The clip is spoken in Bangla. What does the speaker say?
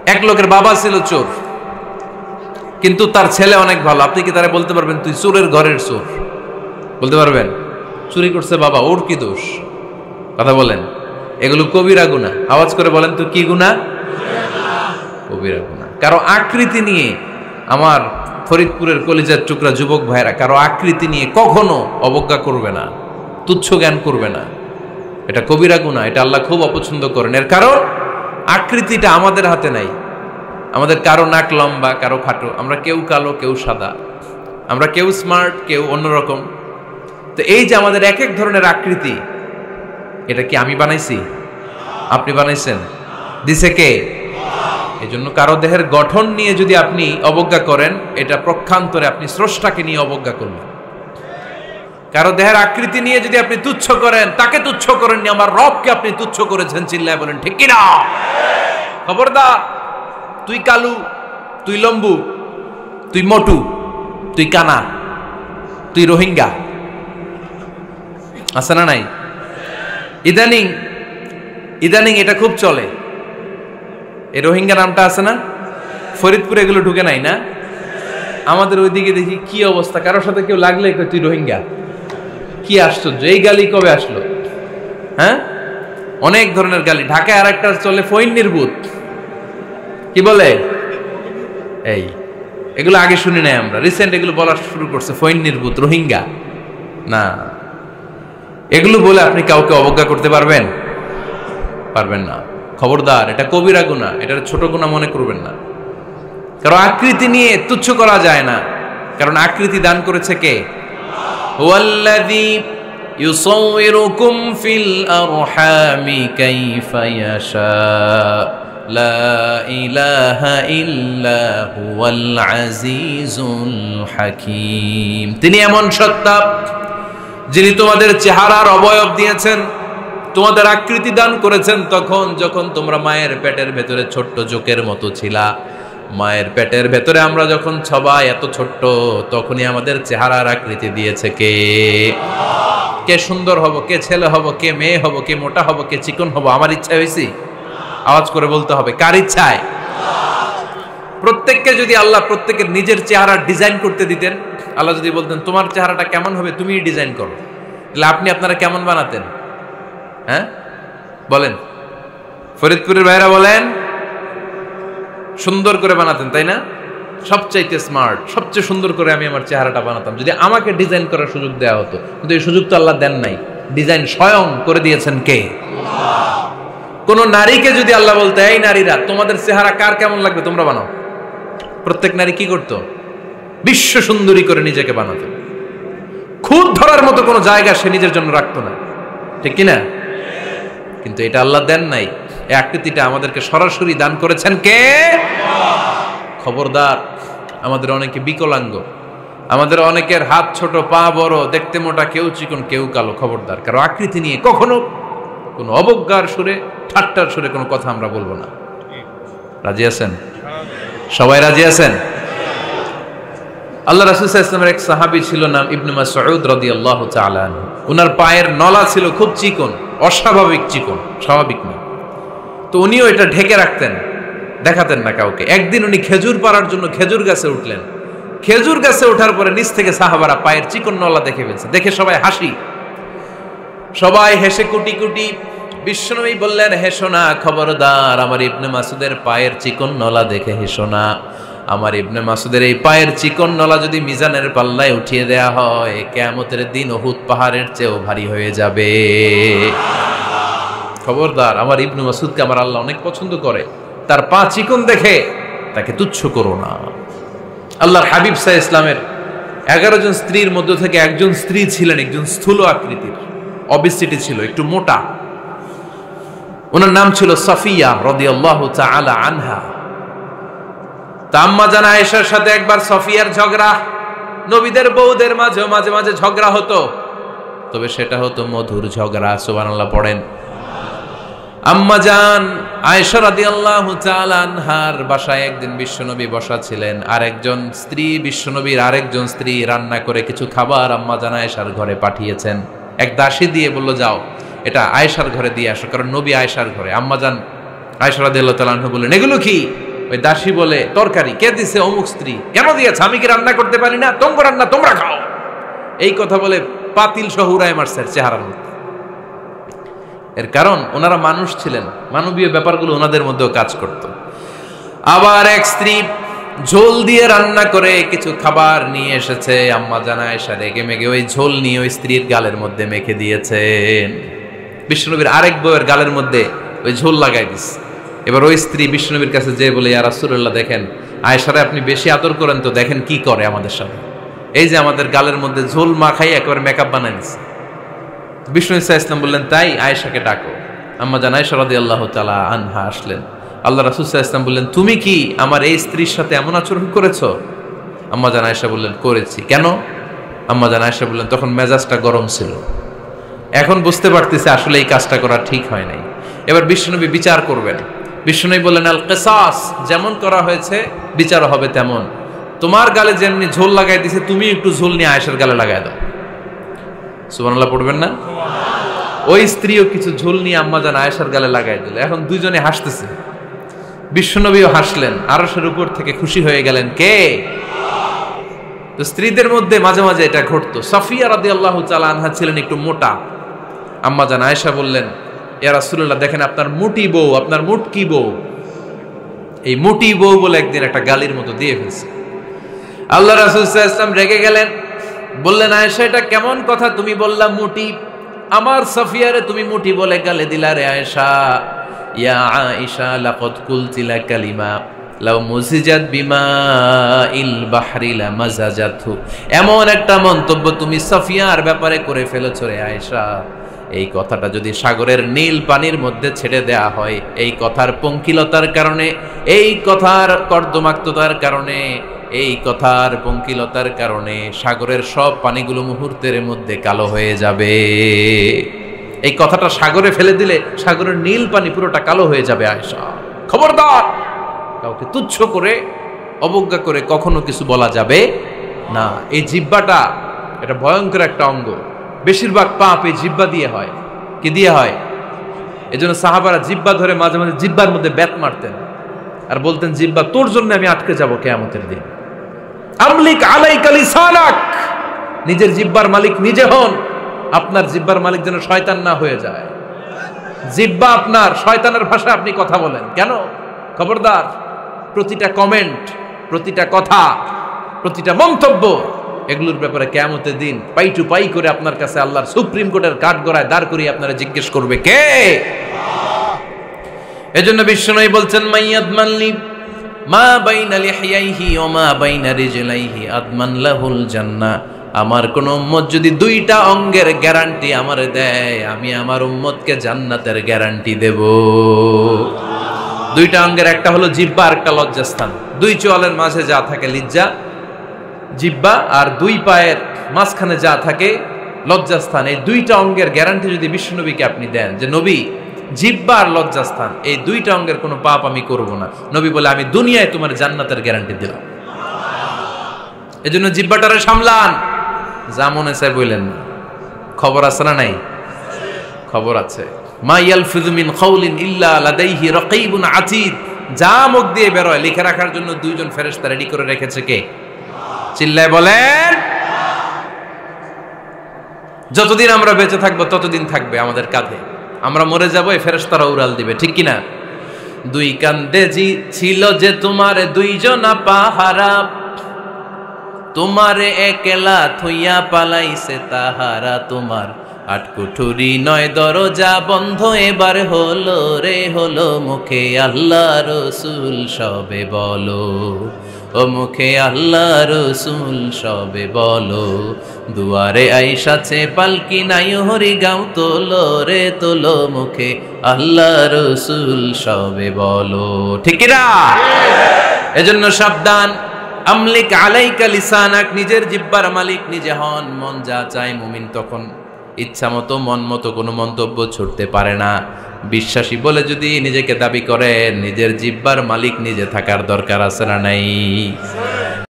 এক লোকের বাবা ছিল চোর, কিন্তু তার ছেলে অনেক ভালো। আপনি কি তারা বলতে পারবেন তুই চোরের ঘরের চোর? বলতে পারবেন? চুরি করছে বাবা, ওর কি দোষ? কথা বলেন। এগুলো কবিরা গুনাহ। আওয়াজ করে বলেন তো কি গুনাহ? কবিরা গুনাহ। কারো আকৃতি নিয়ে, আমার ফরিদপুরের কলিজার টুকরা যুবক ভাইরা, কারো আকৃতি নিয়ে কখনো অবজ্ঞা করবে না, তুচ্ছ জ্ঞান করবে না। এটা কবিরা গুনাহ, এটা আল্লাহ খুব অপছন্দ করেন। এর কারণ আকৃতিটা আমাদের হাতে নাই। আমাদের কারো নাক লম্বা, কারো খাটো, আমরা কেউ কালো, কেউ সাদা, আমরা কেউ স্মার্ট, কেউ অন্যরকম। তো এই যে আমাদের এক এক ধরনের আকৃতি, এটা কি আমি বানাইছি? আপনি বানাইছেন? দিছে কে? এই জন্য কারো দেহের গঠন নিয়ে যদি আপনি অবজ্ঞা করেন, এটা প্রক্ষান্তরে আপনি স্রষ্টাকে নিয়ে অবজ্ঞা করলেন। কারো দেহের আকৃতি নিয়ে যদি আপনি তুচ্ছ করেন, তাকে তুচ্ছ করেননি, আমার রবকে আপনি তুচ্ছ করেছেন। চিল্লায় বলেন ঠিক কিনা? খবরদার, তুই কালু, তুই লম্বু, তুই মোটু, তুই কানা, তুই রোহিঙ্গা, আছে না নাই? ইদানিং এটা খুব চলে। এই রোহিঙ্গা নামটা আছে না? ফরিদপুরে এগুলো ঢুকে নাই না? আমাদের ওইদিকে দেখি কি অবস্থা, কারোর সাথে কেউ লাগলে তুই রোহিঙ্গা। কি আশ্চর্য, এই গালি কবে আসলো? হ্যাঁ, অনেক ধরনের গালি। ঢাকায় আর একটা চলে ফইন নির্বুত, কি বলে? এই এগুলো আগে শুনি নাই আমরা, রিসেন্ট এগুলো বলা শুরু করছে। ফইন নির্বুত, রোহিঙ্গা না, এগুলো বলে আপনি কাউকে অবজ্ঞা করতে পারবেন? পারবেন না। খবরদার, এটা কবিরা গুনাহ, এটার ছোট গুনাহ মনে করবেন না। কারণ আকৃতি নিয়ে তুচ্ছ করা যায় না, কারণ আকৃতি দান করেছে কে? হুয়াল্লাযী ইউসাউইরুকুম ফিল আরহামি কাইফা ইয়াশা লা ইলাহা ইল্লা হুয়াল আজিজুল হাকীম। তিনি এমন সত্তা যিনি তোমাদের চেহারার অবয়ব দিয়েছেন, তোমাদের আকৃতি দান করেছেন তখন যখন তোমরা মায়ের পেটের ভেতরে ছোট্ট জোকের মতো ছিলা। মায়ের পেটের ভেতরে আমরা যখন সবাই এত ছোট্ট, তখনই আমাদের চেহারার আকৃতি দিয়েছে কে? কে সুন্দর হব, কে ছেলে হব, কে মেয়ে হব, কে মোটা হব, কে চিকন হব আমার ইচ্ছা হয়েছি? আওয়াজ করে বলতে হবে, কার ইচ্ছায়? প্রত্যেককে যদি আল্লাহ প্রত্যেকের নিজের চেহারা ডিজাইন করতে দিতেন, আল্লাহ যদি বলতেন তোমার চেহারাটা কেমন হবে তুমি ডিজাইন করো, তাহলে আপনি আপনারা কেমন বানাতেন? হ্যাঁ বলেন, ফরিদপুরের ভাইরা বলেন, সুন্দর করে বানাতেন তাই না? সবচাইতে স্মার্ট, সবচেয়ে সুন্দর করে আমি আমার চেহারাটা বানাতাম যদি আমাকে ডিজাইন করার সুযোগ দেওয়া হতো। কিন্তু এই সুযোগ তো আল্লাহ দেন নাই। ডিজাইন স্বয়ং করে দিয়েছেন কে? কোন নারীকে যদি আল্লাহ বলতে, এই নারীরা তোমাদের চেহারা কার কেমন লাগবে তোমরা বানাও, প্রত্যেক নারী কি করতো? বিশ্ব সুন্দরী করে নিজেকে বানাতো। খুদ ধরার মতো কোনো জায়গা সে নিজের জন্য রাখতো না, ঠিক কিনা? কিন্তু এটা আল্লাহ দেন নাই। এই আকৃতিটা আমাদেরকে সরাসরি দান করেছেন কে? খবরদার, আমাদের অনেকে বিকলাঙ্গ, আমাদের অনেকের হাত ছোট, পা বড়, দেখতে মোটা, কেউ চিকন, কেউ কালো। খবরদার, কারো আকৃতি নিয়ে কখনো কোনো অবজ্ঞার সুরে, ঠাট্টার সুরে কোনো কথা আমরা বলবো না। রাজি আছেন? সবাই রাজি আছেন? আল্লাহ রাসূল সাল্লাল্লাহু আলাইহি ওয়াসাল্লামের এক সাহাবী ছিল, নাম ইবনে মাসউদ রাদিয়াল্লাহু তাআলা আনহু। উনার পায়ের নলা ছিল খুব চিকন, অস্বাভাবিক চিকন, স্বাভাবিক না। তো উনিও এটা ঢেকে রাখতেন, দেখাতেন না কাউকে। একদিন উনি খেজুর পাড়ার জন্য খেজুর গাছে উঠলেন। খেজুর গাছে ওঠার পরে নিচ থেকে সাহাবারা পায়ের চিকন নলা দেখে ফেলছে। দেখে সবাই হাসি, সবাই হেসে কুটি কুটি। বিশ্বনবী বললেন, হেসো না, খবরদার, আমার ইবনে মাসুদের পায়ের চিকন নলা দেখে হেসো না। আমার ইবনে মাসুদের এই পায়ের চিকন নলা যদি মিজানের পাল্লায় উঠিয়ে দেয়া হয়, কিয়ামতের দিন উহুদ পাহাড়ের চেয়েও ভারী হয়ে যাবে। খবরদার, আমার ইবনে মাসুদকে আমার আল্লাহ অনেক পছন্দ করে, তার পা চিকন দেখে তাকে তুচ্ছ করো না। আল্লাহর হাবিব সাল্লাল্লাহু আলাইহি ইসলামের 11 জন স্ত্রীর মধ্য থেকে একজন স্ত্রী ছিলেন একজন স্থূল আকৃতির, অবিসিটি ছিল, একটু মোটা। ওনার নাম ছিল সাফিয়া রাদিয়াল্লাহু তাআলা আনহা। আম্মা জান আয়েশার সাথে একবার সাফিয়ার ঝগড়া। নবীদের বউদের মাঝে মাঝে মাঝে ঝগড়া হতো, তবে সেটা হতো মধুর ঝগড়া। সুবহানাল্লাহ পড়েন। আম্মা জান আয়েশা রাদিয়াল্লাহু তাআলা আনহার বাসায় একদিন বিশ্বনবী বসা ছিলেন। আরেকজন স্ত্রী, বিশ্বনবীর আরেকজন স্ত্রী রান্না করে কিছু খাবার আম্মা জান আয়েশার ঘরে পাঠিয়েছেন। এক দাসী দিয়ে বলল, যাও এটা আয়েশার ঘরে দিয়ে আসো, কারণ নবী আয়েশার ঘরে। আম্মা জান আয়েশা রাদিয়াল্লাহু তাআলা আনহা বললেন, এগুলো কি? ওই দাসী বলে, তরকারি কে দিছে? অমুক স্ত্রী। কেন দিয়েছে? আমি কি রান্না করতে পারি না? তোমরা রান্না তোমরা খাও। এই কথা বলে পাতিল সহ উড়ায় মারছে চেহারার মধ্যে। এর কারণ ওনারা মানুষ ছিলেন, মানবীয় ব্যাপারগুলো ওনাদের মধ্যেও কাজ করত। আবার এক স্ত্রী ঝোল দিয়ে রান্না করে কিছু খাবার নিয়ে এসেছে। আম্মা জান আয়েশা রেগে মেগে ওই ঝোল নিয়ে ওই স্ত্রীর গালের মধ্যে মেখে দিয়েছেন। বিশ্বনবীর আরেক বউয়ের গালের মধ্যে ওই ঝোল লাগাই দিচ্ছে। এবার ওই স্ত্রী বিশ্বনবীর কাছে যেয়ে বলে, ইয়া রাসূলুল্লাহ, দেখেন আয়েশারে আপনি বেশি আদর করেন তো, দেখেন কি করে আমাদের সাথে। এই যে আমাদের গালের মধ্যে ঝোল মাখাই একেবারে মেকআপ বানাই দিচ্ছে। বিষ্ণু ইসা ইসলাম বললেন, তাই আয়েশাকে ডাকো। আম্মা জান আয়েশা রাদিয়াল্লাহু তাআলা আনহা আসলেন। আল্লাহ রাসূল সাল্লাল্লাহু আলাইহি ওয়াসাল্লাম বললেন, তুমি কি আমার এই স্ত্রীর সাথে এমন আচরণ করেছো? আম্মা জান আয়েশা বললেন, করেছি। কেন? আম্মা জান আয়েশা বললেন, তখন মেজাজটা গরম ছিল, এখন বুঝতে পারতেছে আসলে এই কাজটা করা ঠিক হয় নাই। এবার বিশ্বনবী বিচার করবেন। বিশ্বনবী বললেন, আল কিসাস, যেমন করা হয়েছে বিচার হবে তেমন। তোমার গালে যেমনি ঝোল লাগাই দিছে, তুমি একটু ঝোল নিয়ে আয়েশার গালে লাগাই দাও। সুবহানাল্লাহ পড়বেন না? ওই স্ত্রীও কিছু ঝোল নিয়ে আম্মা জান আয়েশার গালে লাগাই দিল। এখন দুইজনে হাসতেছে, বিশ্বনবীও হাসলেন, আরশের উপর থেকে খুশি হয়ে গেলেন। কে? তো স্ত্রীদের মধ্যে মাঝে মাঝে এটা ঘটতো। সাফিয়া রাদিয়াল্লাহু তাআলা আনহা ছিলেন একটু মোটা। আম্মা জান আয়েশা বললেন, ইয়া রাসূলুল্লাহ, দেখেন আপনার মুটি বউ, আপনার মুটকি বউ, এই মুটি বউ বলে একদিন একটা গালির মতো দিয়ে ফেলছে। আল্লাহ রাসূল সাল্লাল্লাহু আলাইহি ওয়াসাল্লাম রেগে গেলেন, বললেন, আয়েশা এটা কেমন কথা তুমি বললা মুটি? আমার সাফিয়ারে তুমি মুটি বলে গালে দিলা রে আয়েশা। ইয়া আয়েশা লাকাদ কুলতি লা কালিমা লাউ মুজিজাত বিমাইল বাহরি লামাজাজাতহু, এমন একটা মন্তব্য তুমি সাফিয়ার ব্যাপারে করে ফেলেছো রে আয়েশা। এই কথাটা যদি সাগরের নীল পানির মধ্যে ছেড়ে দেয়া হয়, এই কথার পঙ্কিলতার কারণে, এই কথার কর্দমাক্ততার কারণে, এই কথার পঙ্কিলতার কারণে সাগরের সব পানিগুলো মুহূর্তের মধ্যে কালো হয়ে যাবে। এই কথাটা সাগরে ফেলে দিলে সাগরের নীল পানি পুরোটা কালো হয়ে যাবে। আয়েশা, খবরদার, কাউকে তুচ্ছ করে অবজ্ঞা করে কখনো কিছু বলা যাবে না। এই জিহ্বাটা এটা ভয়ঙ্কর একটা অঙ্গ। বেশিরভাগ পাপ এই জিহ্বা দিয়ে হয়। কি দিয়ে হয়? এজন্য সাহাবারা জিহ্বা ধরে মাঝে মাঝে জিহ্বার মধ্যে ব্যাত মারতেন আর বলতেন, জিহ্বা তোর জন্য আমি আটকে যাব কিয়ামতের দিন। আমলিক আলাইকা লিসানাক, নিজের জিহ্বার মালিক নিজে হন। আপনার জিহ্বার মালিক যেন শয়তান না হয়ে যায়। জিহ্বা আপনার, শয়তানের ভাষায় আপনি কথা বলেন কেন? খবরদার, প্রতিটা কমেন্ট, প্রতিটা কথা, প্রতিটা মন্তব্য, এগুলোর ব্যাপারে কিয়ামতের দিন পাই টু পাই করে আপনার কাছে আল্লাহর সুপ্রিম কোর্টের কাঠগড়ায় দাঁড় করিয়ে আপনারা জিজ্ঞেস করবে কে? এজন্য বিশ্বনবী বলছেন, মাইয়াদমানলি মা বাইনা লিহিয়াইহি ওয়া মা বাইনা রিজলাইহি আদমান লাহুল জান্নাহ। আমার কোন উম্মত যদি দুইটা অঙ্গের গ্যারান্টি আমারে দেয়, আমি আমার উম্মতকে জান্নাতের গ্যারান্টি দেব। দুইটা অঙ্গের, একটা হলো জিহ্বা আর একটা লজ্জাস্থান। দুই চোয়ালের মাঝে যা থাকে লিজ্জা, জিহ্বা, আর দুই পায়ের মাঝখানে যা থাকে লজ্জাস্থান। এই দুইটা অঙ্গের গ্যারান্টি যদি বিশ্বনবীকে আপনি দেন যে নবী, জিহ্বা আর লজ্জাস্থান এই দুইটা অঙ্গের কোনো পাপ আমি করব না, নবী বলে আমি দুনিয়ায় তোমার জান্নাতের গ্যারান্টি দিলাম। এজন্য জিহ্বাটারে সামলান, যা মনে চায় বললেন না। খবর আছে না নাই? খবর আছে। মা ইয়ালফিযু মিন কাউলিন ইল্লা লাদাইহি রাকীবুন আতীদ, যা মুখ দিয়ে বের হয় লিখে রাখার জন্য দুইজন ফেরেশতা রেডি করে রেখেছে। কে? চিল্লায় বলেন। যতদিন আমরা বেঁচে থাকবো ততদিন থাকবে আমাদের কাঁধে। আমরা মরে যাবো, এই ফেরেশতারা উড়াল দিবে, ঠিক কিনা? দুই কান্দে জি ছিল যে তোমার দুইজনা পাহারা, তোমারে একলা থইয়া পালাইছে তাহারা। তোমার আট কুঠুরি নয় দরজা বন্ধ এবার হলো রে হলো, মুখে আল্লাহ রসুল সবে বলো, ও মুখে আল্লাহ রসুল সবে বলো। দুয়ারে আইসাছে পালকি নাই হরি গাও তোলো রে তোলো, মুখে আল্লাহ রসুল সবে বলো, ঠিক কিনা? এজন্য সাবধান। আমলিক আলাইকা লিসানাক, নিজের জিহ্বার মালিক নিজে হন। মন যা চায় মুমিন তখন ইচ্ছা মতো মন মতো কোনো মন্তব্য ছুটতে পারে না। বিশ্বাসী বলে যদি নিজেকে দাবি করেন, নিজের জিহ্বার মালিক নিজে থাকার দরকার আছে না নাই?